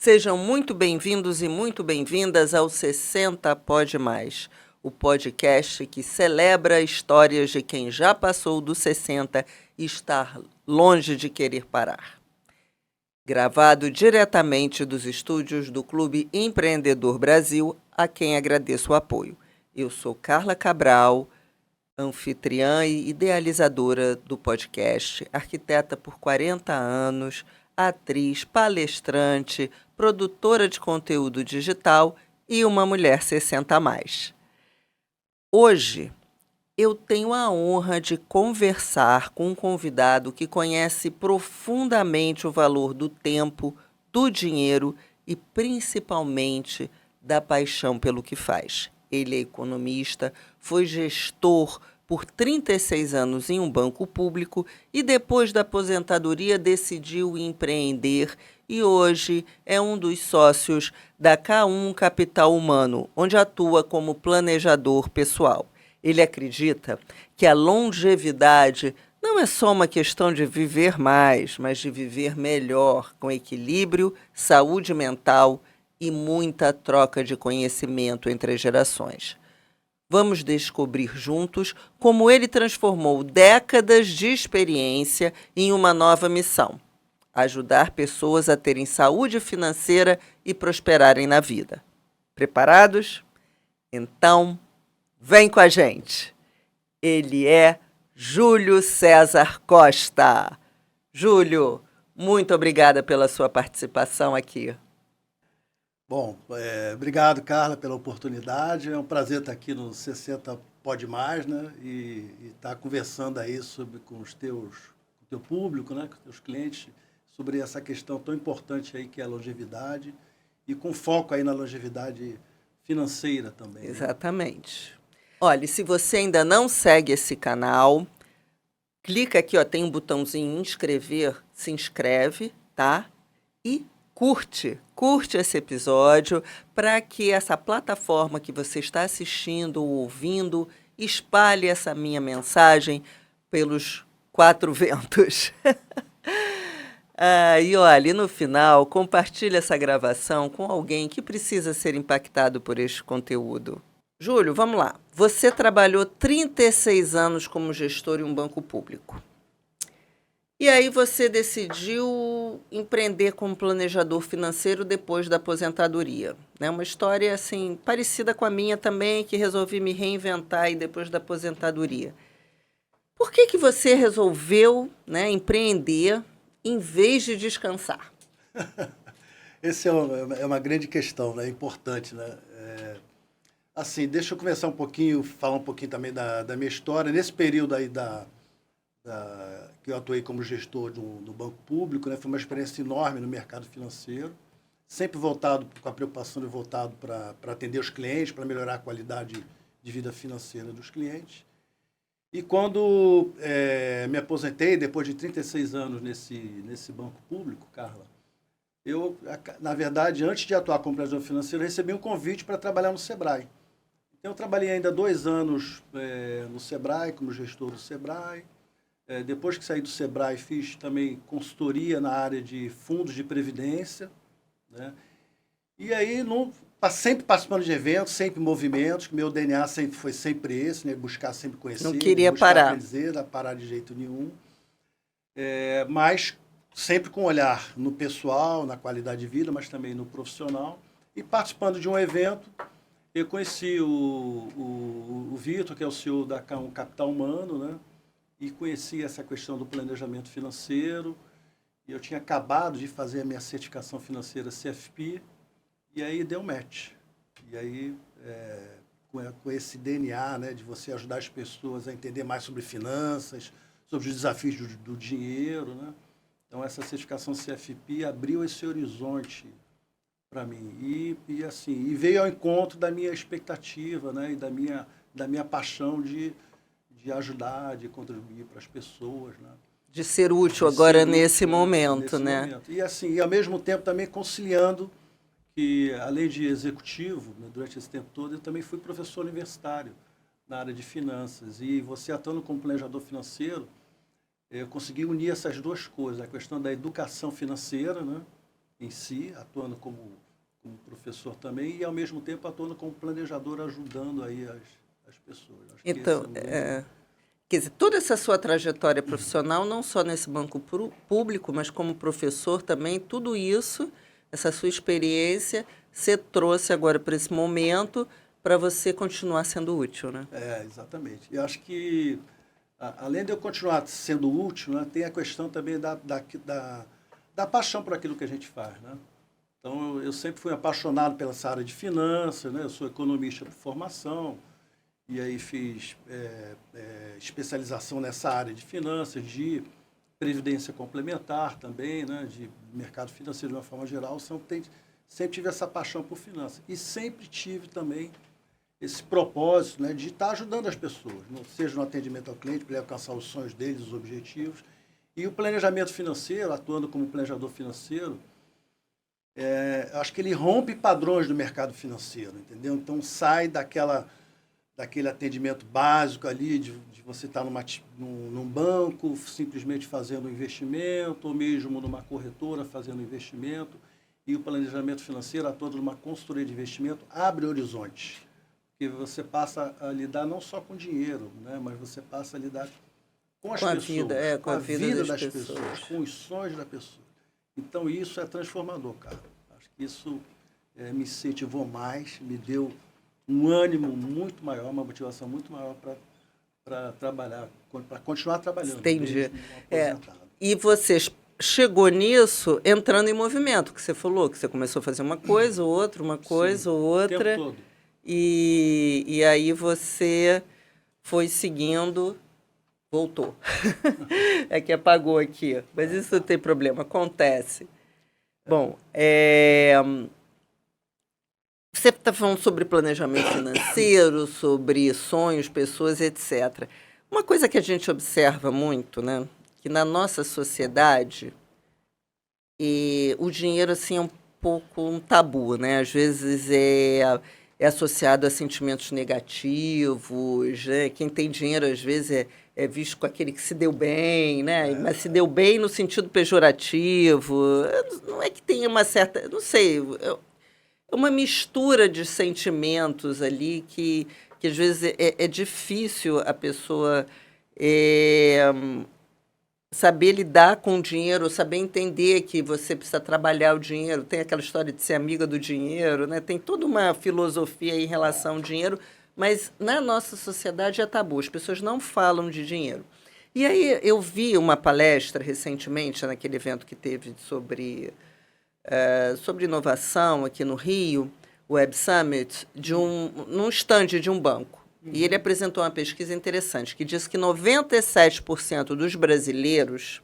Sejam muito bem-vindos e muito bem-vindas ao 60 Pode Mais, o podcast que celebra histórias de quem já passou dos 60 e está longe de querer parar. Gravado diretamente dos estúdios do Clube Empreendedor Brasil, a quem agradeço o apoio. Eu sou Carla Cabral, anfitriã e idealizadora do podcast, arquiteta por 40 anos, atriz, palestrante, produtora de conteúdo digital e uma mulher 60 a mais. Hoje, eu tenho a honra de conversar com um convidado que conhece profundamente o valor do tempo, do dinheiro e, principalmente, da paixão pelo que faz. Ele é economista, foi gestor por 36 anos em um banco público e, depois da aposentadoria, decidiu empreender e hoje é um dos sócios da K1 Capital Humano, onde atua como planejador pessoal. Ele acredita que a longevidade não é só uma questão de viver mais, mas de viver melhor, com equilíbrio, saúde mental e muita troca de conhecimento entre as gerações. Vamos descobrir juntos como ele transformou décadas de experiência em uma nova missão: ajudar pessoas a terem saúde financeira e prosperarem na vida. Preparados? Então, vem com a gente. Ele é Júlio César Costa. Júlio, muito obrigada pela sua participação aqui. Bom, obrigado, Carla, pela oportunidade. É um prazer estar aqui no 60 Pode Mais, né? E estar conversando aí com o teu público, né? Com os teus clientes, sobre essa questão tão importante aí que é a longevidade e com foco aí na longevidade financeira também. Exatamente. Né? Olha, se você ainda não segue esse canal, clica aqui, ó, tem um botãozinho inscrever, se inscreve, tá? E curte esse episódio para que essa plataforma que você está assistindo ou ouvindo espalhe essa minha mensagem pelos 4 ventos. E olha, no final, compartilhe essa gravação com alguém que precisa ser impactado por este conteúdo. Júlio, vamos lá. Você trabalhou 36 anos como gestor em um banco público. E aí você decidiu empreender como planejador financeiro depois da aposentadoria. Né? Uma história assim parecida com a minha também, que resolvi me reinventar aí depois da aposentadoria. Por que você resolveu, né, empreender em vez de descansar? Essa é uma grande questão, né? Importante, né? Assim, deixa eu começar falar um pouquinho também da minha história. Nesse período aí que eu atuei como gestor do banco público, né? Foi uma experiência enorme no mercado financeiro, sempre voltado com a preocupação de voltado para atender os clientes, para melhorar a qualidade de vida financeira dos clientes. E quando me aposentei, depois de 36 anos nesse banco público, Carla, eu, na verdade, antes de atuar como planejador financeiro, recebi um convite para trabalhar no Sebrae. Então, eu trabalhei ainda 2 anos no Sebrae, como gestor do Sebrae. Depois que saí do Sebrae, fiz também consultoria na área de fundos de previdência, né? E aí, sempre participando de eventos, sempre movimentos, que meu DNA foi sempre esse, né? Buscar sempre conhecer, não queria buscar parar. aprender, não parar de jeito nenhum. Mas sempre com olhar no pessoal, na qualidade de vida, mas também no profissional. E participando de um evento, eu conheci o Vitor, que é o CEO da K1 Capital Humano, né? E conheci essa questão do planejamento financeiro. E eu tinha acabado de fazer a minha certificação financeira CFP, e aí deu match. E aí, com esse DNA, né, de você ajudar as pessoas a entender mais sobre finanças, sobre os desafios do dinheiro, né? Então, essa certificação CFP abriu esse horizonte para mim. E veio ao encontro da minha expectativa, né, e da minha paixão de ajudar, de contribuir para as pessoas, né? De ser útil agora nesse momento, né? Momento. E ao mesmo tempo também conciliando que, além de executivo, né, durante esse tempo todo, eu também fui professor universitário na área de finanças. E você atuando como planejador financeiro, eu consegui unir essas duas coisas, a questão da educação financeira, né, em si, atuando como professor também, e ao mesmo tempo atuando como planejador, ajudando aí as pessoas. Acho que Então, esse é um grande... quer dizer, toda essa sua trajetória profissional, não só nesse banco público, mas como professor também, tudo isso, essa sua experiência, você trouxe agora para esse momento para você continuar sendo útil, né? Exatamente. E acho que, além de eu continuar sendo útil, né, tem a questão também da paixão por aquilo que a gente faz, né? Então, eu sempre fui apaixonado pela essa área de finanças, né? Eu sou economista por formação, e aí fiz especialização nessa área de finanças, de previdência complementar também, né? De mercado financeiro de uma forma geral. Sempre tive essa paixão por finanças. E sempre tive também esse propósito, né, de estar ajudando as pessoas, seja no atendimento ao cliente, para ele alcançar os sonhos deles, os objetivos. E o planejamento financeiro, atuando como planejador financeiro, acho que ele rompe padrões do mercado financeiro, entendeu? Então sai daquele atendimento básico ali, de você estar num banco, simplesmente fazendo um investimento, ou mesmo numa corretora fazendo um investimento. E o planejamento financeiro, atuando numa consultoria de investimento, abre horizontes. Porque você passa a lidar não só com dinheiro, né, mas você passa a lidar com as pessoas, Com a vida das pessoas, com os sonhos da pessoa. Então, isso é transformador, cara. Acho que isso me incentivou mais, me deu um ânimo muito maior, uma motivação muito maior para trabalhar, para continuar trabalhando. Entendi. Mesmo aposentado. E você chegou nisso entrando em movimento, que você falou, que você começou a fazer uma coisa, outra, uma coisa, Sim, outra. O tempo todo. E aí você foi seguindo, voltou. É que apagou aqui, mas isso não tem problema, acontece. Bom, você está falando sobre planejamento financeiro, sobre sonhos, pessoas, etc. Uma coisa que a gente observa muito, né, que na nossa sociedade o dinheiro assim é um pouco um tabu, né? Às vezes é associado a sentimentos negativos, né? Quem tem dinheiro às vezes é visto com aquele que se deu bem, né? Mas se deu bem no sentido pejorativo. Não é que tenha uma certa, não sei, é uma mistura de sentimentos ali que às vezes é difícil a pessoa saber lidar com o dinheiro, saber entender que você precisa trabalhar o dinheiro. Tem aquela história de ser amiga do dinheiro, né? Tem toda uma filosofia aí em relação ao dinheiro, mas na nossa sociedade é tabu, as pessoas não falam de dinheiro. E aí eu vi uma palestra recentemente, naquele evento que teve sobre inovação aqui no Rio, o Web Summit, num stand de um banco. E ele apresentou uma pesquisa interessante, que diz que 97% dos brasileiros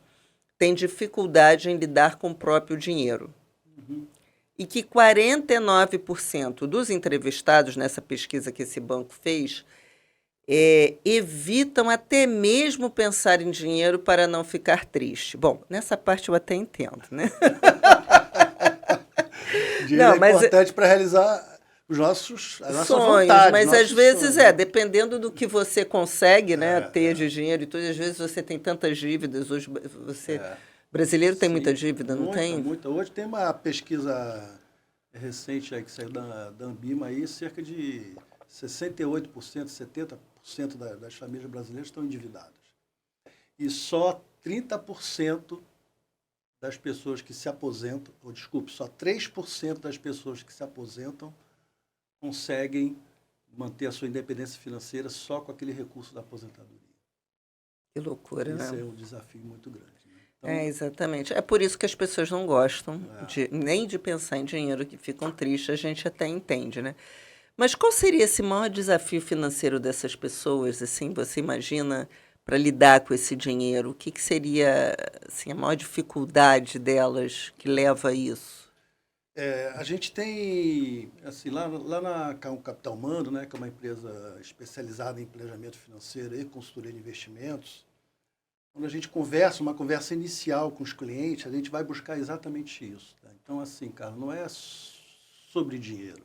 têm dificuldade em lidar com o próprio dinheiro. E que 49% dos entrevistados nessa pesquisa que esse banco fez evitam até mesmo pensar em dinheiro para não ficar triste. Bom, nessa parte eu até entendo, né? Dinheiro é importante para realizar as nossas sonhos, vontades, mas às vezes sonhos, dependendo do que você consegue, né, ter de dinheiro e tudo, às vezes você tem tantas dívidas, hoje brasileiro tem muita dívida, não tem? Muita. Hoje tem uma pesquisa recente aí que saiu da Ambima aí, cerca de 68%, 70% das famílias brasileiras estão endividadas. E só 30% das pessoas que se aposentam, só 3% das pessoas que se aposentam conseguem manter a sua independência financeira só com aquele recurso da aposentadoria. Que loucura, né? Esse é um desafio muito grande. Né? Então, exatamente. É por isso que as pessoas não gostam nem de pensar em dinheiro, que ficam tristes, a gente até entende, né? Mas qual seria esse maior desafio financeiro dessas pessoas, assim, você imagina, para lidar com esse dinheiro? O que seria, assim, a maior dificuldade delas que leva a isso? a gente tem, assim, lá na Capital Humano, né, que é uma empresa especializada em planejamento financeiro e consultoria de investimentos, quando a gente conversa, uma conversa inicial com os clientes, a gente vai buscar exatamente isso. Tá? Então, assim, cara, não é sobre dinheiro,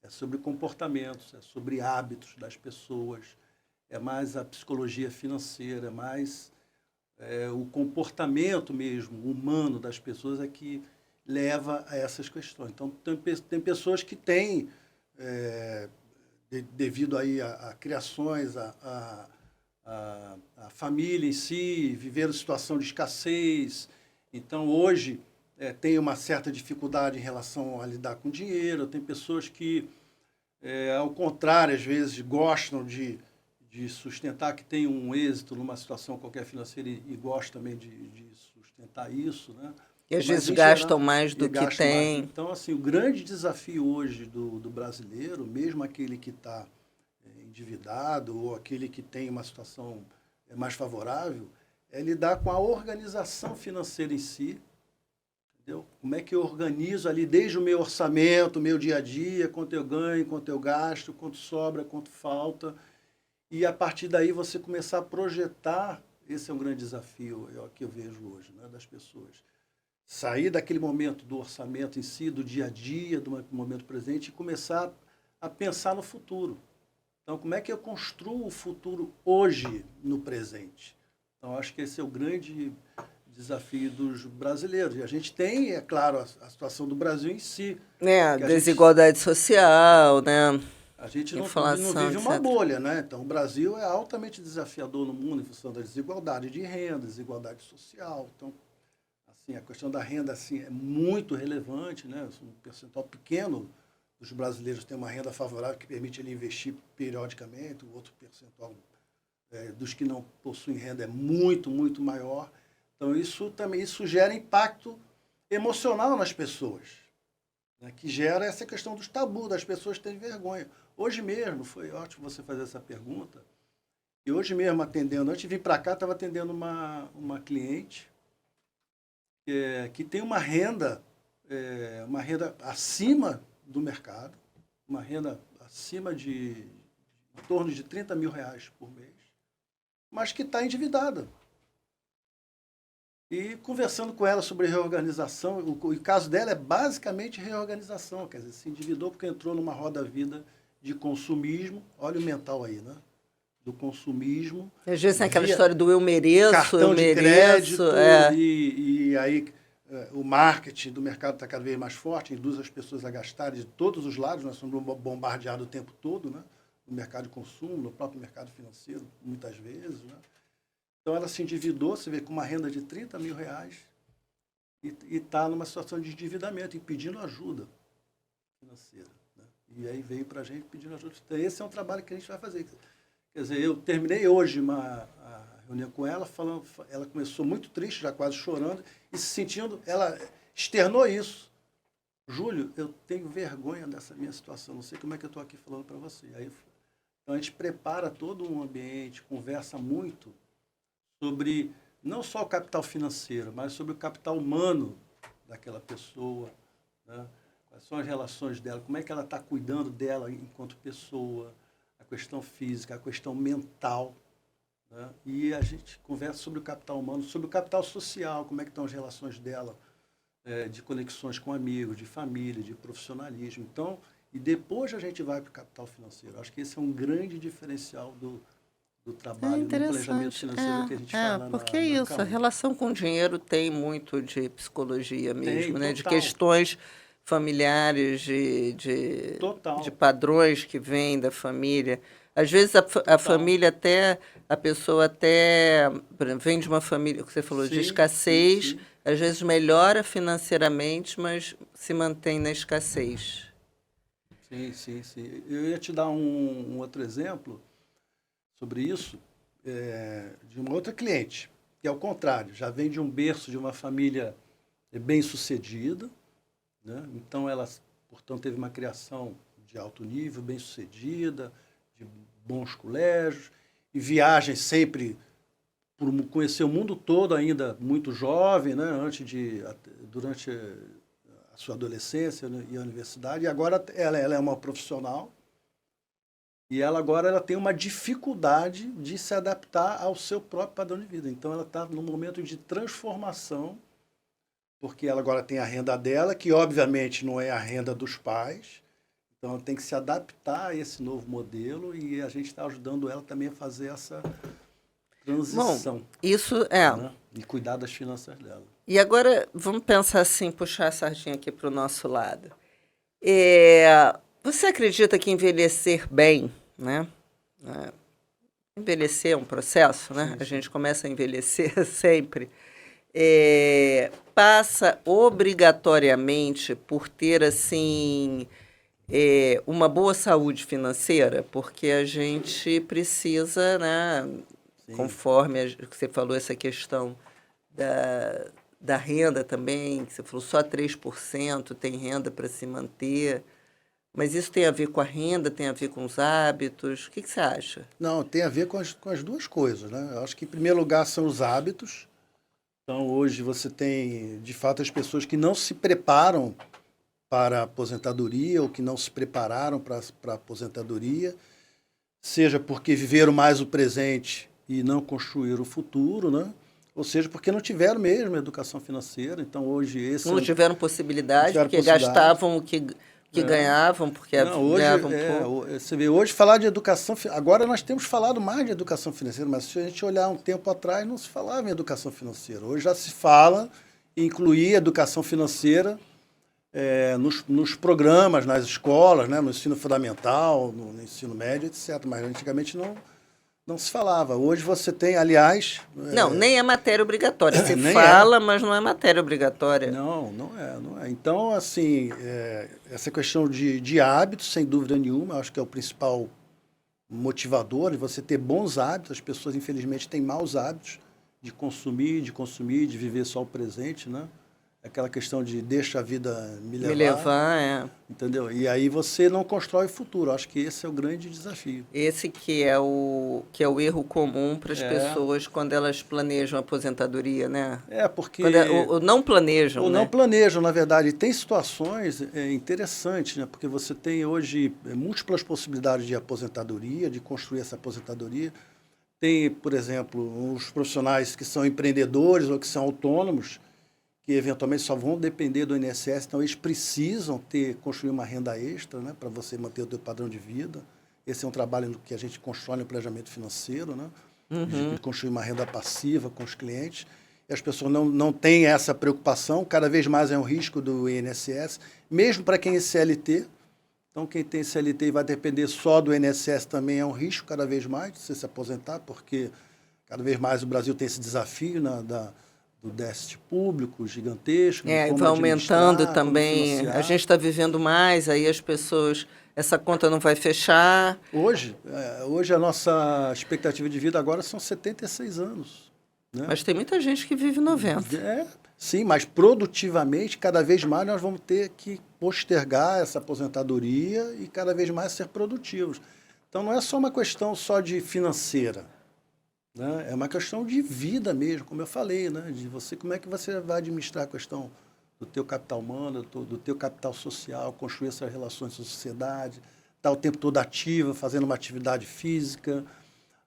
é sobre comportamentos, é sobre hábitos das pessoas, é mais a psicologia financeira, é mais o comportamento mesmo humano das pessoas é que leva a essas questões. Então, tem pessoas que têm, devido aí a criações, a família em si, viveram situação de escassez. Então, hoje, tem uma certa dificuldade em relação a lidar com dinheiro. Tem pessoas que, ao contrário, às vezes, gostam de sustentar, que tem um êxito numa situação qualquer financeira e gostam também de sustentar isso, né? E às vezes gastam mais do que tem. Então, assim, o grande desafio hoje do brasileiro, mesmo aquele que está endividado ou aquele que tem uma situação mais favorável, é lidar com a organização financeira em si. Entendeu? Como é que eu organizo ali desde o meu orçamento, o meu dia a dia, quanto eu ganho, quanto eu gasto, quanto sobra, quanto falta. E a partir daí você começar a projetar, esse é um grande desafio que eu vejo hoje, né, das pessoas. Sair daquele momento do orçamento em si, do dia a dia, do momento presente, e começar a pensar no futuro. Então, como é que eu construo o futuro hoje, no presente? Então, acho que esse é o grande desafio dos brasileiros. E a gente tem, é claro, a situação do Brasil em si. Desigualdade social, né? A gente não vive uma bolha, né? Então, o Brasil é altamente desafiador no mundo em função da desigualdade de renda, desigualdade social. Então, assim, a questão da renda assim, é muito relevante, né? Um percentual pequeno dos brasileiros tem uma renda favorável que permite ele investir periodicamente, o outro percentual dos que não possuem renda é muito, muito maior. Então, isso gera impacto emocional nas pessoas, né? Que gera essa questão dos tabus, das pessoas terem vergonha. Hoje mesmo, foi ótimo você fazer essa pergunta, e hoje mesmo atendendo, antes de vir para cá, estava atendendo uma cliente que tem uma renda acima do mercado, uma renda acima em torno de R$30 mil por mês, mas que está endividada. E conversando com ela sobre reorganização, o caso dela é basicamente reorganização, quer dizer, se endividou porque entrou numa roda-vida de consumismo, olha o mental aí, né? Do consumismo. Às vezes tem aquela história do eu mereço, cartão eu de mereço. crédito, e aí o marketing do mercado está cada vez mais forte, induz as pessoas a gastarem de todos os lados, nós somos bombardeados o tempo todo, né? No mercado de consumo, no próprio mercado financeiro, muitas vezes, né? Então, ela se endividou, você vê, com uma renda de R$30 mil e está numa situação de endividamento e pedindo ajuda financeira, né? E aí veio para a gente pedindo ajuda. Então, esse é um trabalho que a gente vai fazer. Quer dizer, eu terminei hoje a reunião com ela, ela começou muito triste, já quase chorando, e se sentindo, ela externou isso. Júlio, eu tenho vergonha dessa minha situação, não sei como é que eu estou aqui falando para você. Então, a gente prepara todo um ambiente, conversa muito sobre não só o capital financeiro, mas sobre o capital humano daquela pessoa, né? Quais são as relações dela, como é que ela está cuidando dela enquanto pessoa, a questão física, a questão mental, né? E a gente conversa sobre o capital humano, sobre o capital social, como é que estão as relações dela, de conexões com amigos, de família, de profissionalismo. Então, e depois a gente vai para o capital financeiro. Acho que esse é um grande diferencial do trabalho, do planejamento financeiro que a gente faz lá porque é isso, Caúna. a relação com o dinheiro tem muito de psicologia mesmo, né? Total. De questões familiares, de padrões que vêm da família. Às vezes a família até, a pessoa até vem de uma família, que você falou, de escassez, sim. Às vezes melhora financeiramente, mas se mantém na escassez. Sim. Eu ia te dar um outro exemplo sobre isso, de uma outra cliente, que é o contrário, já vem de um berço de uma família bem-sucedida, né? Então ela, portanto, teve uma criação de alto nível, bem-sucedida, de bons colégios, e viagens sempre por conhecer o mundo todo ainda muito jovem, né? Durante a sua adolescência, né? E a universidade, e agora ela é uma profissional. E ela agora tem uma dificuldade de se adaptar ao seu próprio padrão de vida. Então, ela está num momento de transformação, porque ela agora tem a renda dela, que obviamente não é a renda dos pais. Então, ela tem que se adaptar a esse novo modelo e a gente está ajudando ela também a fazer essa transição. Bom, isso é... Né? E cuidar das finanças dela. E agora vamos pensar assim, puxar a sardinha aqui para o nosso lado. Você acredita que envelhecer bem, né? É, envelhecer é um processo, né? Sim, A sim. gente começa a envelhecer sempre. Passa obrigatoriamente por ter assim uma boa saúde financeira, porque a gente precisa, né? Sim. Conforme você falou essa questão da, da renda também, que você falou só 3% tem renda para se manter. Mas isso tem a ver com a renda, tem a ver com os hábitos? O que você acha? Não, tem a ver com as duas coisas, né? Eu acho que, em primeiro lugar, são os hábitos. Então, hoje você tem, de fato, as pessoas que não se preparam para a aposentadoria ou que não se prepararam para a aposentadoria, seja porque viveram mais o presente e não construíram o futuro, né? Ou seja, porque não tiveram mesmo educação financeira. Então, hoje, esse é Não um, tiveram não possibilidade, tiveram porque possibilidade. gastavam que É. ganhavam, porque Não, hoje, ganhavam pouco. você vê, hoje falar de educação, agora nós temos falado mais de educação financeira, mas se a gente olhar um tempo atrás, não se falava em educação financeira. Hoje já se fala em incluir educação financeira nos programas, nas escolas, né, no ensino fundamental, no ensino médio, etc. Mas antigamente não se falava. Hoje você tem, aliás, Não, nem é matéria obrigatória. Você nem é. fala, mas não é matéria obrigatória. Não é. Então, assim, essa questão de hábitos, sem dúvida nenhuma, eu acho que é o principal motivador de você ter bons hábitos. As pessoas, infelizmente, têm maus hábitos de viver só o presente, né? Aquela questão de deixa a vida me Me levar, levar, é. entendeu? E aí você não constrói o futuro. Acho que esse é o grande desafio. Esse que é o erro comum para as É, pessoas quando elas planejam a aposentadoria, né? porque Ou não planejam, ou não né? planejam, na verdade. E tem situações interessantes, né? Porque você tem hoje múltiplas possibilidades de aposentadoria, de construir essa aposentadoria. Tem, por exemplo, os profissionais que são empreendedores ou que são autônomos, que eventualmente só vão depender do INSS, então eles precisam construir uma renda extra, né, para você manter o seu padrão de vida. Esse é um trabalho que a gente constrói no planejamento financeiro, né, de construir uma renda passiva com os clientes. E as pessoas não têm essa preocupação, cada vez mais é um risco do INSS, mesmo para quem é CLT. Então, quem tem CLT e vai depender só do INSS também é um risco cada vez mais de você se aposentar, porque cada vez mais o Brasil tem esse desafio, né, do déficit público gigantesco, de É, e como vai aumentando administrar, como também. A gente financiar. está vivendo mais, aí as pessoas. Essa conta não vai fechar. Hoje a nossa expectativa de vida agora são 76 anos, né? Mas tem muita gente que vive 90. Sim, mas produtivamente, cada vez mais nós vamos ter que postergar essa aposentadoria e cada vez mais ser produtivos. Então não é só uma questão só de financeira, né? É uma questão de vida mesmo, como eu falei, né? De você, como é que você vai administrar a questão do teu capital humano, do teu capital social, construir essas relações com a sociedade, estar o tempo todo ativa, fazendo uma atividade física,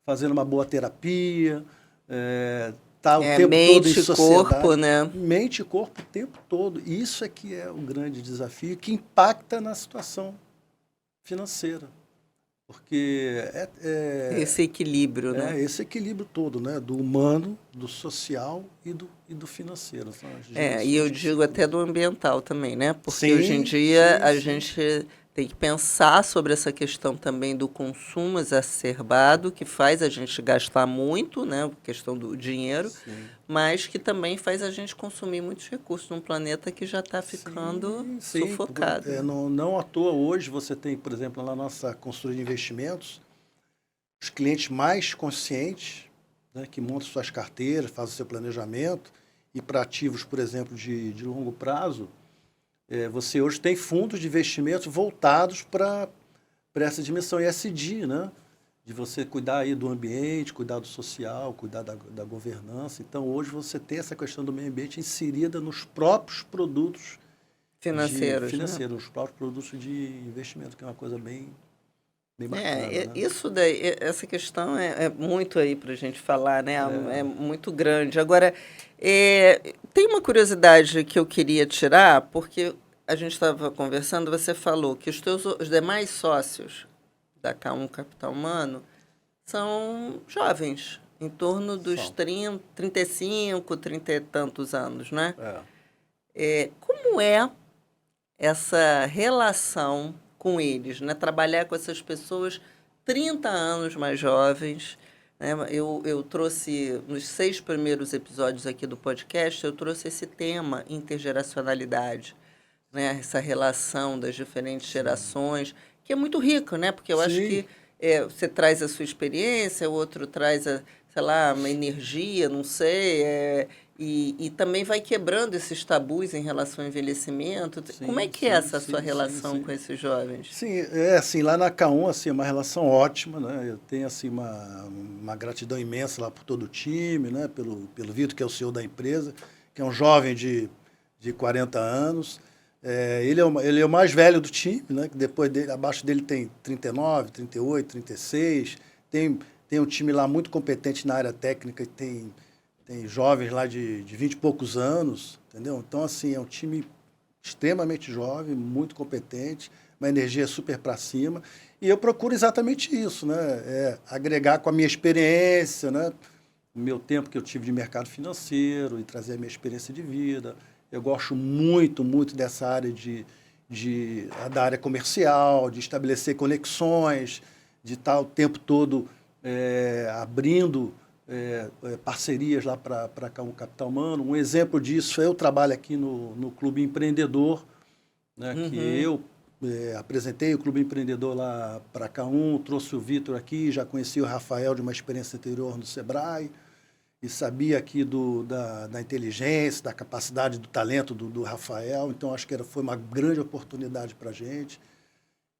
fazendo uma boa terapia, estar o tempo todo em Mente, corpo, sociedade. né? Mente e corpo o tempo todo. Isso é que é o grande desafio que impacta na situação financeira. Porque Esse equilíbrio, né? esse equilíbrio todo, né? Do humano, do social e do financeiro. São as E eu dimensões que se digo até cruzam. do ambiental também, né? Porque hoje em Sim, dia sim, a sim. gente tem que pensar sobre essa questão também do consumo exacerbado, que faz a gente gastar muito, né? A questão do dinheiro, Sim. mas que também faz a gente consumir muitos recursos num planeta que já está ficando Sim. sufocado, né? Não à toa hoje você tem, por exemplo, na nossa consultoria de investimentos, os clientes mais conscientes, né, que montam suas carteiras, fazem o seu planejamento, e para ativos, por exemplo, de longo prazo, você hoje tem fundos de investimentos voltados para essa dimensão ESG, né? De você cuidar aí do ambiente, cuidar do social, cuidar da governança. Então, hoje você tem essa questão do meio ambiente inserida nos próprios produtos Financeiros, né? financeiros, nos próprios produtos de investimento, que é uma coisa bem bacana, né? Isso daí, essa questão é muito aí para a gente falar, né? É muito grande. Agora, tem uma curiosidade que eu queria tirar, porque a gente estava conversando, você falou que os demais sócios da K1 Capital Humano são jovens, Em torno dos São. 30, 35, 30 e tantos anos, né? É. Como é essa relação com eles, né? Trabalhar com essas pessoas 30 anos mais jovens, né? Eu trouxe, nos 6 primeiros episódios aqui do podcast, eu trouxe esse tema, intergeracionalidade, né? Essa relação das diferentes gerações, que é muito rico, né? Porque eu acho Sim. que você traz a sua experiência, o outro traz, sei lá, uma energia, não sei, e também vai quebrando esses tabus em relação ao envelhecimento. Sim, Como é que é sim, essa sim, sua sim, relação sim. com esses jovens? Sim, assim, lá na K1, assim, é uma relação ótima, né? Eu tenho, assim, uma gratidão imensa lá por todo o time, né? Pelo Vitor, que é o CEO da empresa, que é um jovem de 40 anos. Ele é o mais velho do time, né? Que depois dele, abaixo dele tem 39, 38, 36. Tem um time lá muito competente na área técnica, tem jovens lá de 20 e poucos anos, entendeu? Então, assim, é um time extremamente jovem, muito competente, uma energia super para cima. E eu procuro exatamente isso, né? Agregar com a minha experiência, né? O meu tempo que eu tive de mercado financeiro e trazer a minha experiência de vida. Eu gosto muito, muito dessa área da área comercial, de estabelecer conexões, de estar o tempo todo abrindo parcerias lá para o Capital Humano. Um exemplo disso, eu trabalho aqui no Clube Empreendedor, né, que eu apresentei o Clube Empreendedor lá para a K1, trouxe o Vitor aqui, já conheci o Rafael de uma experiência anterior no Sebrae, e sabia aqui da inteligência, da capacidade, do talento do Rafael, então acho que foi uma grande oportunidade para a gente.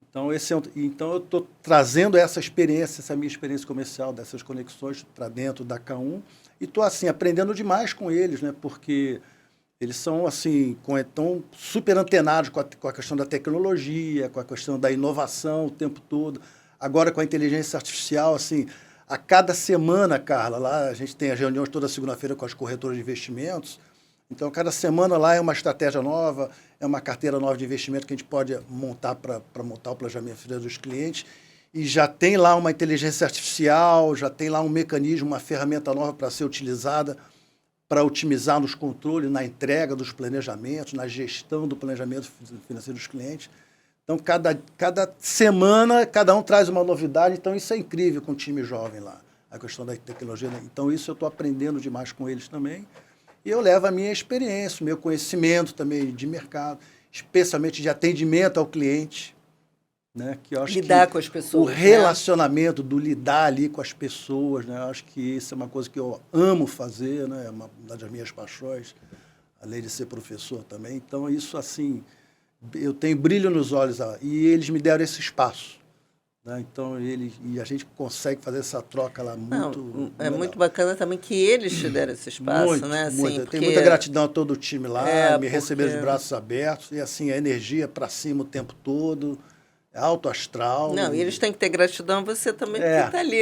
Então, então eu estou trazendo essa experiência, essa minha experiência comercial, dessas conexões para dentro da K1, e estou assim, aprendendo demais com eles, né? Porque eles são assim, tão super antenados com a questão da tecnologia, com a questão da inovação o tempo todo. Agora com a inteligência artificial, assim, a cada semana, Carla, lá a gente tem as reuniões toda segunda-feira com as corretoras de investimentos. Então, cada semana lá é uma estratégia nova, é uma carteira nova de investimento que a gente pode montar para montar o planejamento financeiro dos clientes. E já tem lá uma inteligência artificial, já tem lá um mecanismo, uma ferramenta nova para ser utilizada para otimizar nos controles, na entrega dos planejamentos, na gestão do planejamento financeiro dos clientes. Então, cada semana, cada um traz uma novidade. Então, isso é incrível com o time jovem lá, a questão da tecnologia. Né? Então, isso eu estou aprendendo demais com eles também. E eu levo a minha experiência, o meu conhecimento também de mercado, especialmente de atendimento ao cliente. Né? Que eu acho lidar que com as pessoas. O relacionamento, do lidar ali com as pessoas, né? Eu acho que isso é uma coisa que eu amo fazer, né? É uma das minhas paixões, além de ser professor também. Então, isso assim, eu tenho brilho nos olhos. E eles me deram esse espaço. Né? Então, e a gente consegue fazer essa troca lá muito é legal. muito bacana também que eles te deram esse espaço, Muito, né? Assim, muito. Eu porque... tenho muita gratidão a todo o time lá, me receberam de porque... braços abertos, e assim, a energia para cima o tempo todo, alto astral. Não, e eles têm que ter gratidão a você também, porque está ali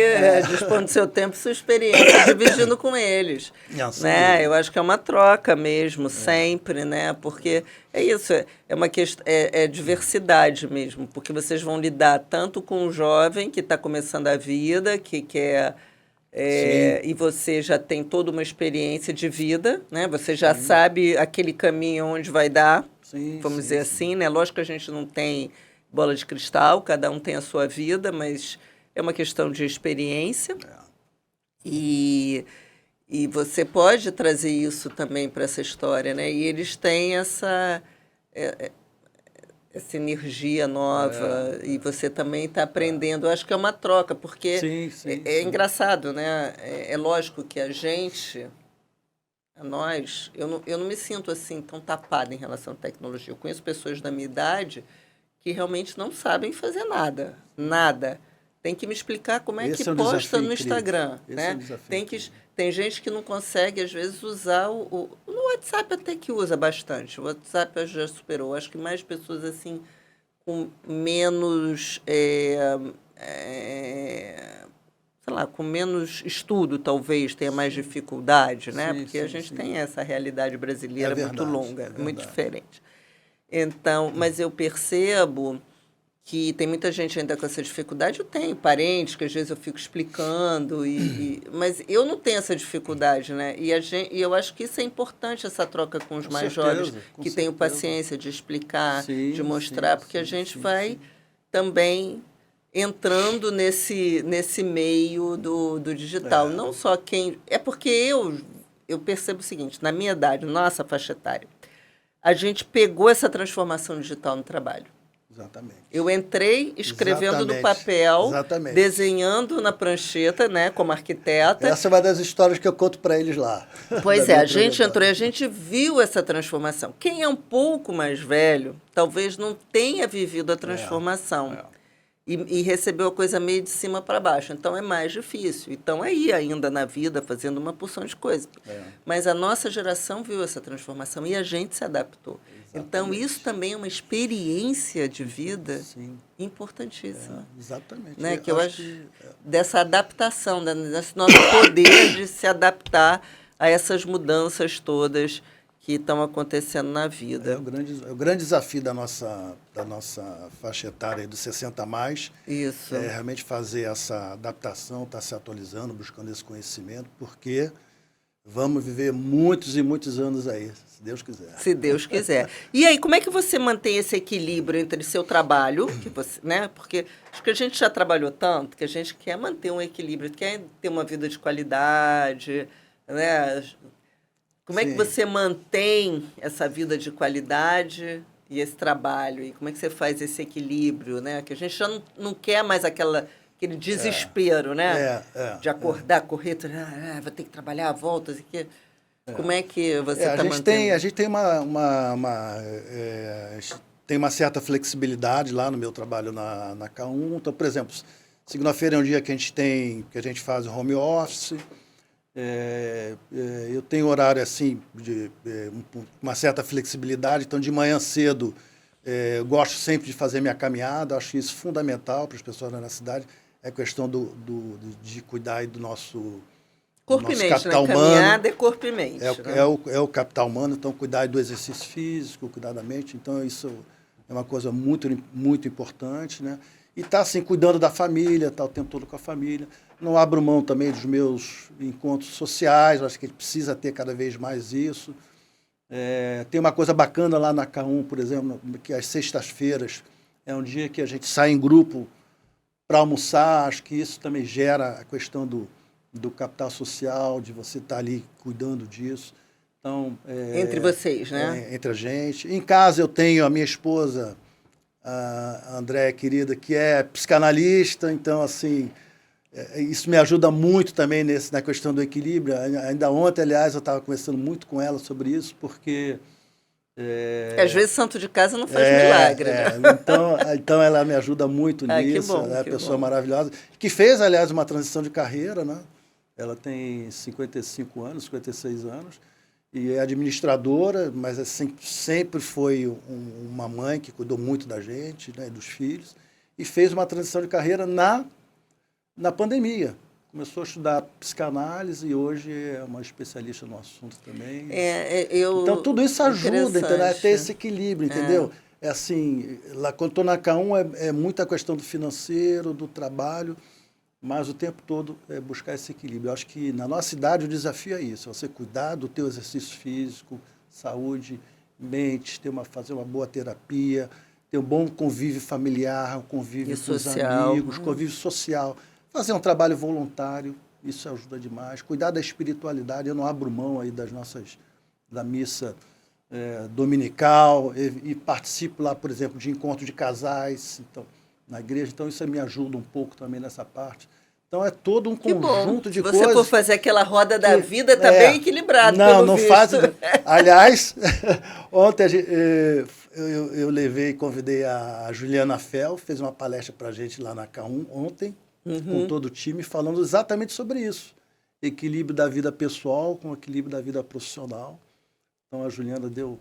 dispondo do seu tempo, sua experiência, dividindo com eles. Né? Eu acho que é uma troca mesmo, sempre, né? Porque é isso, é uma questão, é diversidade mesmo, porque vocês vão lidar tanto com o jovem que está começando a vida, que quer... e você já tem toda uma experiência de vida, né? Você já sabe aquele caminho onde vai dar, vamos dizer assim, né? Lógico que a gente não tem bola de cristal, cada um tem a sua vida, mas é uma questão de experiência. E você pode trazer isso também para essa história, né? E eles têm essa energia nova, e você também está aprendendo. Eu acho que é uma troca, porque é engraçado, né? É lógico que nós, eu não me sinto assim tão tapada em relação à tecnologia. Eu conheço pessoas da minha idade que realmente não sabem fazer nada. Nada. Tem que me explicar como é que posta no Instagram. Né? Tem gente que não consegue, às vezes, usar no WhatsApp até que usa bastante. O WhatsApp já superou. Acho que mais pessoas assim com menos... sei lá, com menos estudo, talvez, tenha mais dificuldade, né? Porque a gente tem essa realidade brasileira muito longa, muito diferente. Então, mas eu percebo que tem muita gente ainda com essa dificuldade. Eu tenho parentes que às vezes eu fico explicando, mas eu não tenho essa dificuldade, né? E eu acho que isso é importante, essa troca com os mais jovens, que tenham paciência de explicar, de mostrar, porque a gente vai também entrando nesse meio do digital. Não só quem... É porque eu percebo o seguinte, na minha idade, nossa faixa etária, a gente pegou essa transformação digital no trabalho. Exatamente. Eu entrei escrevendo no papel, desenhando na prancheta, né, como arquiteta. Essa é uma das histórias que eu conto para eles lá. Pois é, a gente entrou e a gente viu essa transformação. Quem é um pouco mais velho, talvez não tenha vivido a transformação. E recebeu a coisa meio de cima para baixo. Então, é mais difícil. Então, aí ainda na vida, fazendo uma porção de coisa. Mas a nossa geração viu essa transformação e a gente se adaptou. Exatamente. Então, isso também é uma experiência de vida importantíssima. Exatamente. Né? Que eu acho dessa adaptação, desse nosso poder de se adaptar a essas mudanças todas que estão acontecendo na vida. É o grande desafio da nossa faixa etária dos 60 a mais. Isso. É realmente fazer essa adaptação, estar se atualizando, buscando esse conhecimento, porque vamos viver muitos e muitos anos aí, se Deus quiser. Se Deus quiser. E aí, como é que você mantém esse equilíbrio entre seu trabalho, que você, né? Porque acho que a gente já trabalhou tanto que a gente quer manter um equilíbrio, quer ter uma vida de qualidade, né? Como é que você mantém essa vida de qualidade e esse trabalho? E como é que você faz esse equilíbrio, né? Que a gente já não quer mais aquele desespero, né? De acordar, correr, vou ter que trabalhar, volta, assim, que... Como é que você está mantendo? A gente tem tem uma certa flexibilidade lá no meu trabalho na K1. Então, por exemplo, segunda-feira é um dia que a gente faz home office. Eu tenho horário assim de uma certa flexibilidade, então de manhã cedo eu gosto sempre de fazer minha caminhada, acho isso fundamental para as pessoas na cidade, é questão de cuidar aí do nosso corpo e mente, capital né? humano. Caminhada é corpo e mente. É o capital humano, então cuidar do exercício físico, cuidar da mente, então isso é uma coisa muito, muito importante, né? E tá assim, cuidando da família, tá o tempo todo com a família. Não abro mão também dos meus encontros sociais, acho que a gente precisa ter cada vez mais isso. Tem uma coisa bacana lá na K1, por exemplo, que às sextas-feiras é um dia que a gente sai em grupo para almoçar, acho que isso também gera a questão do capital social, de você estar ali cuidando disso. Então, entre vocês, né? Entre a gente. Em casa eu tenho a minha esposa, a Andréia querida, que é psicanalista, então, assim, isso me ajuda muito também na questão do equilíbrio. Ainda ontem, aliás, eu estava conversando muito com ela sobre isso, porque... Às vezes santo de casa não faz milagre, né? Então ela me ajuda muito nisso. Que bom, ela é uma pessoa maravilhosa, que fez, aliás, uma transição de carreira, né? Ela tem 55 anos, 56 anos, e é administradora, mas assim, sempre foi uma mãe que cuidou muito da gente, né, dos filhos, e fez uma transição de carreira na pandemia. Começou a estudar psicanálise e hoje é uma especialista no assunto também. Então, tudo isso ajuda, entendeu? A ter esse equilíbrio, entendeu? É assim, lá, quando estou na K1 é muita questão do financeiro, do trabalho, mas o tempo todo é buscar esse equilíbrio. Eu acho que na nossa idade o desafio é isso, você cuidar do teu exercício físico, saúde, mente, fazer uma boa terapia, ter um bom convívio familiar, um convívio com os amigos, convívio social, fazer um trabalho voluntário, isso ajuda demais. Cuidar da espiritualidade, eu não abro mão aí da missa dominical e participo lá, por exemplo, de encontro de casais, então, na igreja, então isso me ajuda um pouco também nessa parte. Então é todo um conjunto de coisas. Se você for fazer aquela roda da vida, está bem equilibrado. Não faz. Aliás, ontem eu convidei a Juliana Fel, fez uma palestra para a gente lá na K1 ontem, com todo o time, falando exatamente sobre isso. Equilíbrio da vida pessoal com equilíbrio da vida profissional. Então a Juliana deu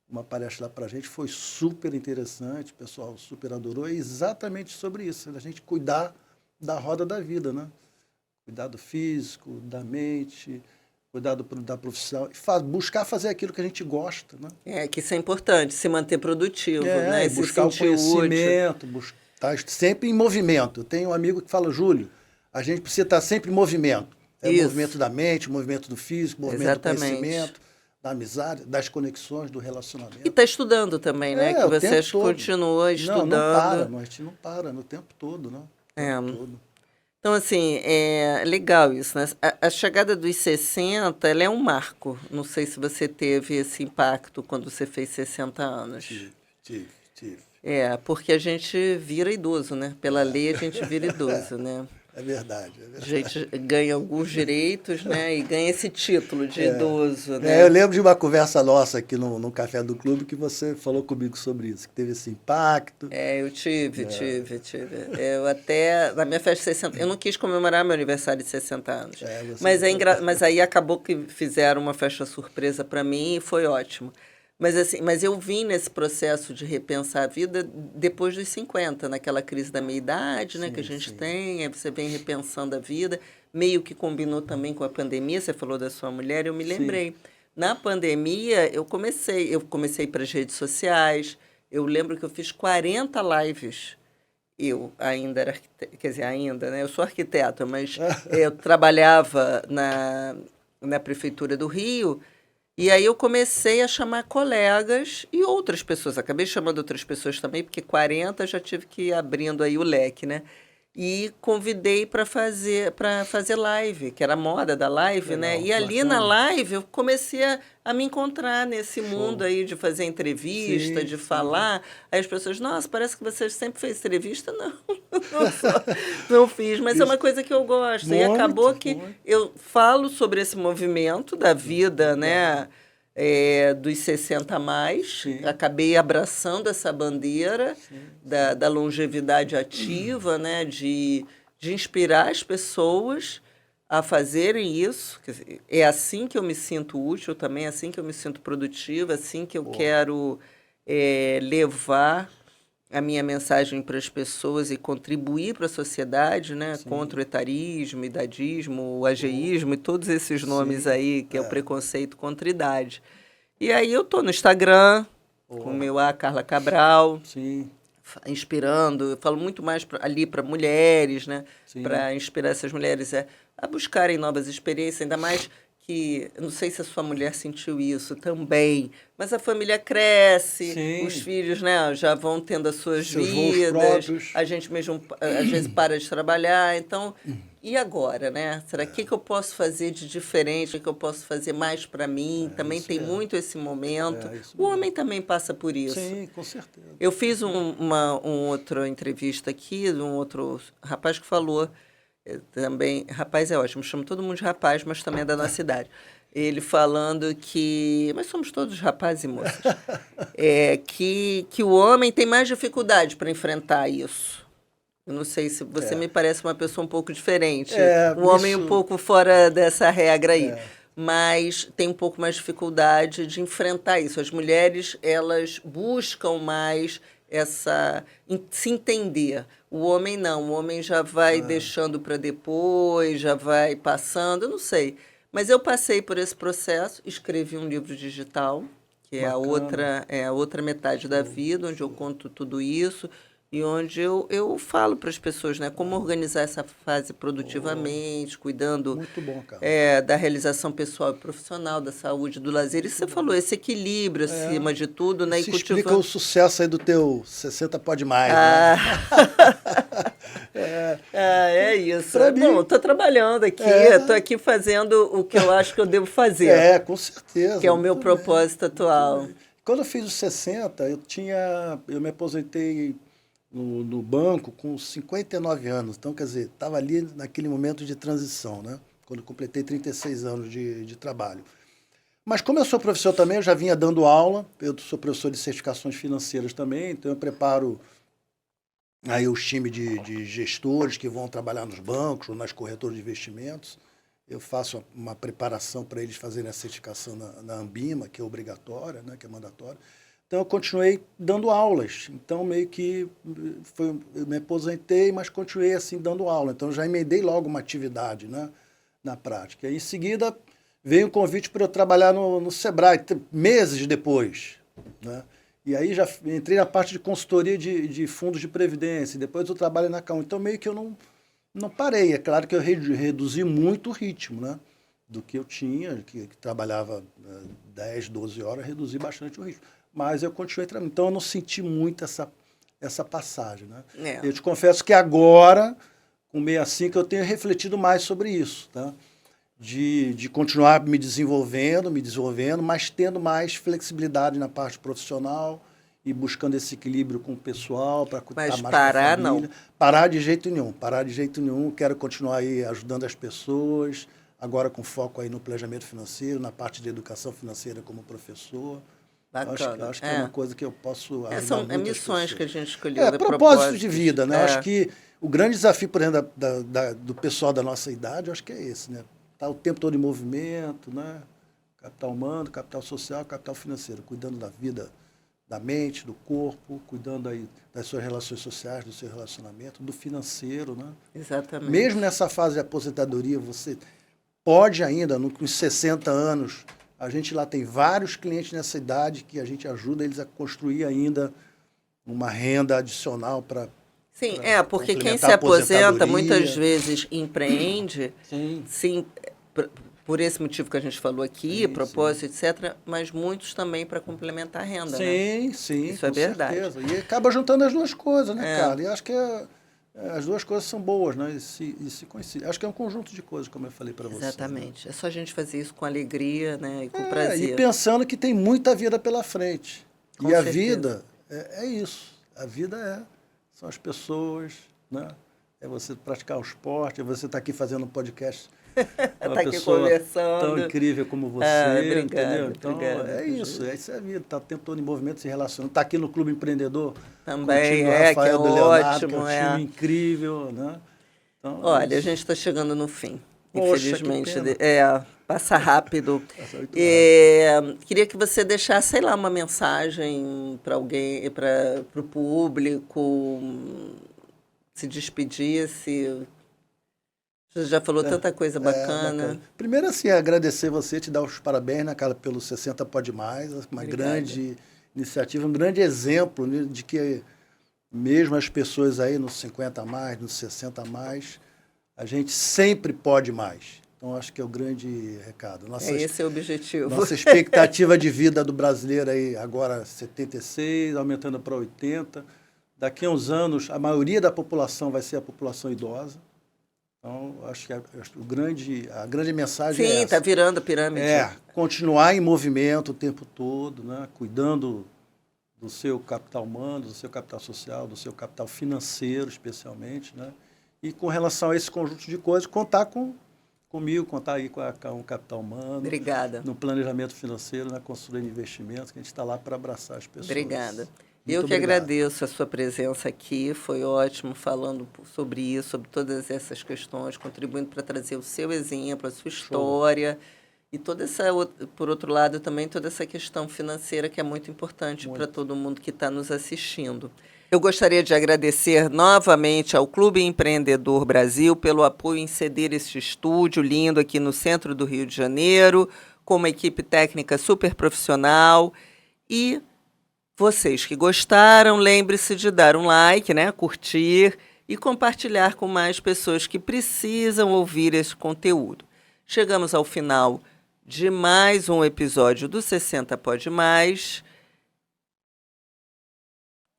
uma palestra lá para a gente, foi super interessante, o pessoal super adorou, é exatamente sobre isso, a gente cuidar da roda da vida, né? Cuidar do físico, da mente, cuidar da profissão, e buscar fazer aquilo que a gente gosta, né? Que isso é importante, se manter produtivo, né? Buscar o conhecimento, Tá sempre em movimento. Eu tenho um amigo que fala, Júlio, a gente precisa estar sempre em movimento. É o movimento da mente, o movimento do físico, o movimento do conhecimento, da amizade, das conexões, do relacionamento. E está estudando também, né? Que você continua estudando. Não, a gente não para no tempo todo, não. Tempo todo. Então, assim, é legal isso, né? A chegada dos 60, ela é um marco. Não sei se você teve esse impacto quando você fez 60 anos. Tive. Porque a gente vira idoso, né? Pela lei, a gente vira idoso, né? É verdade. A gente ganha alguns direitos, né? E ganha esse título de idoso, né? Eu lembro de uma conversa nossa aqui no Café do Clube que você falou comigo sobre isso, que teve esse impacto. Eu tive. Eu até, na minha festa de 60... Eu não quis comemorar meu aniversário de 60 anos. Mas aí acabou que fizeram uma festa surpresa para mim e foi ótimo. Mas eu vim nesse processo de repensar a vida depois dos 50, naquela crise da meia-idade, né, que a gente tem, aí você vem repensando a vida, meio que combinou também com a pandemia, você falou da sua mulher, eu me lembrei. Na pandemia, eu comecei para as redes sociais, eu lembro que eu fiz 40 lives. Eu ainda era arquiteta, quer dizer, né, eu sou arquiteta, mas eu trabalhava na Prefeitura do Rio. E aí eu comecei a chamar colegas e outras pessoas. Acabei chamando outras pessoas também, porque 40 já tive que ir abrindo aí o leque, né? E convidei para fazer live, que era a moda da live, né? E ali na live eu comecei a me encontrar nesse mundo aí de fazer entrevista, de falar. Aí as pessoas, nossa, parece que você sempre fez entrevista. Não, não fiz, mas é uma coisa que eu gosto. E acabou que eu falo sobre esse movimento da vida, né? Dos 60 a mais, acabei abraçando essa bandeira da longevidade ativa, né? De inspirar as pessoas a fazerem isso. Quer dizer, é assim que eu me sinto útil também, é assim que eu me sinto produtiva, assim que eu quero levar a minha mensagem para as pessoas e contribuir para a sociedade, né? Contra o etarismo, idadismo, o ageísmo e todos esses nomes aí, que é o preconceito contra a idade. E aí eu tô no Instagram, com o meu Carla Cabral, inspirando, eu falo muito mais ali para mulheres, né? Para inspirar essas mulheres a buscarem novas experiências, ainda mais que, eu não sei se a sua mulher sentiu isso também, mas a família cresce, os filhos, né, já vão tendo as suas vidas, a gente mesmo, às vezes, para de trabalhar, então, e agora, né? Será que eu posso fazer de diferente, o que eu posso fazer mais para mim? Também tem muito esse momento. O homem também passa por isso. Sim, com certeza. Eu fiz uma outra entrevista aqui, de um outro rapaz que falou, também, rapaz é ótimo, chamo todo mundo de rapaz, mas também é da nossa cidade. Ele falando que, mas somos todos rapazes e moças, que o homem tem mais dificuldade para enfrentar isso. Eu não sei se você me parece uma pessoa um pouco diferente, um homem um pouco fora dessa regra aí, mas tem um pouco mais dificuldade de enfrentar isso. As mulheres, elas buscam mais se entender. O homem não, o homem já vai deixando para depois, já vai passando, eu não sei. Mas eu passei por esse processo, escrevi um livro digital, que é a outra metade da vida, onde eu conto tudo isso e onde eu falo para as pessoas, né, como organizar essa fase produtivamente, cuidando muito bom, cara. Da realização pessoal e profissional, da saúde, do lazer. E você falou, esse equilíbrio acima de tudo, né? Isso explica o sucesso aí do teu 60 Pode Mais, né? É isso. Bom, estou trabalhando aqui, estou aqui fazendo o que eu acho que eu devo fazer. Com certeza. Que é o meu propósito atual. Quando eu fiz os 60, eu me aposentei no banco com 59 anos. Então, quer dizer, estava ali naquele momento de transição, né? Quando eu completei 36 anos de trabalho. Mas como eu sou professor também, eu já vinha dando aula, eu sou professor de certificações financeiras também, então eu preparo aí os times de gestores que vão trabalhar nos bancos ou nas corretoras de investimentos. Eu faço uma preparação para eles fazerem a certificação na Ambima, que é obrigatória, né, que é mandatória. Então, eu continuei dando aulas. Então, meio que eu me aposentei, mas continuei assim dando aula. Então, eu já emendei logo uma atividade, né, na prática. E, em seguida, veio um convite para eu trabalhar no Sebrae, meses depois, né? E aí já entrei na parte de consultoria de fundos de previdência, depois eu trabalho na Cão. Então meio que eu não parei. É claro que eu reduzi muito o ritmo, né? Do que eu tinha, que trabalhava 10, 12 horas, reduzi bastante o ritmo. Mas eu continuei trabalhando. Então eu não senti muito essa passagem, né? Eu te confesso que agora, com 65, eu tenho refletido mais sobre isso, tá? De continuar me desenvolvendo, mas tendo mais flexibilidade na parte profissional e buscando esse equilíbrio com o pessoal para estar mais parar, com a família. Não. Parar de jeito nenhum. Quero continuar aí ajudando as pessoas, agora com foco aí no planejamento financeiro, na parte de educação financeira como professor. Bacana. Acho que é uma coisa que eu posso ajudar São muitas missões pessoas. que a gente escolheu. Propósito de vida, né? Acho que o grande desafio, por exemplo, do pessoal da nossa idade, eu acho que é esse, né? Tá o tempo todo em movimento, né? Capital humano, capital social, capital financeiro, cuidando da vida, da mente, do corpo, cuidando aí das suas relações sociais, do seu relacionamento, do financeiro, né? Exatamente. Mesmo nessa fase de aposentadoria, você pode ainda, com 60 anos, a gente lá tem vários clientes nessa idade que a gente ajuda eles a construir ainda uma renda adicional para... Sim, porque quem se aposenta muitas vezes empreende, sim, por esse motivo que a gente falou aqui, propósito, etc., mas muitos também para complementar a renda, né? Sim, isso é verdade. Certeza. E acaba juntando as duas coisas, né, cara? E acho que as duas coisas são boas, né? E se coincidem. Acho que é um conjunto de coisas, como eu falei para você. Exatamente. Né? É só a gente fazer isso com alegria, né? E com prazer. E pensando que tem muita vida pela frente. Com certeza. A vida é isso. A vida são as pessoas, né? É você praticar o esporte, é você estar aqui fazendo um podcast. Uma pessoa conversando. Tão incrível como você, entendeu? Então, isso é a vida. Está o tempo todo em movimento, se relacionando. Está aqui no Clube Empreendedor. Também Rafael, que é do Leonardo, ótimo. Que é um time incrível, né? Então, olha, a gente está chegando no fim. Poxa, infelizmente. Passa rápido. Rápido. Queria que você deixasse, sei lá, uma mensagem para alguém, para o público, se despedisse. Você já falou tanta coisa bacana. Primeiro, assim, agradecer você, te dar os parabéns, né, cara, pelo 60 Pode Mais, uma grande iniciativa, um grande exemplo, né, de que mesmo as pessoas aí nos 50 a mais, nos 60 a mais, a gente sempre pode mais. Então, acho que é o grande recado. Esse é o objetivo. Nossa expectativa de vida do brasileiro aí agora 76, aumentando para 80. Daqui a uns anos, a maioria da população vai ser a população idosa. Então, acho que a grande mensagem é essa. Sim, está virando a pirâmide. Continuar em movimento o tempo todo, né? Cuidando do seu capital humano, do seu capital social, do seu capital financeiro, especialmente, né? E com relação a esse conjunto de coisas, contar comigo, contar aí com um capital humano. Obrigada. No planejamento financeiro, na construção de investimentos, que a gente está lá para abraçar as pessoas. Obrigada. Eu que agradeço a sua presença aqui, foi ótimo falando sobre isso, sobre todas essas questões, contribuindo para trazer o seu exemplo, a sua história e toda essa, por outro lado, também toda essa questão financeira que é muito importante para todo mundo que está nos assistindo. Eu gostaria de agradecer novamente ao Clube Empreendedor Brasil pelo apoio em ceder este estúdio lindo aqui no centro do Rio de Janeiro, com uma equipe técnica super profissional. E vocês que gostaram, lembre-se de dar um like, né, curtir e compartilhar com mais pessoas que precisam ouvir esse conteúdo. Chegamos ao final de mais um episódio do 60 Pode Mais.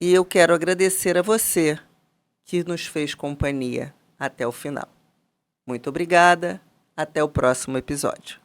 E eu quero agradecer a você que nos fez companhia até o final. Muito obrigada. Até o próximo episódio.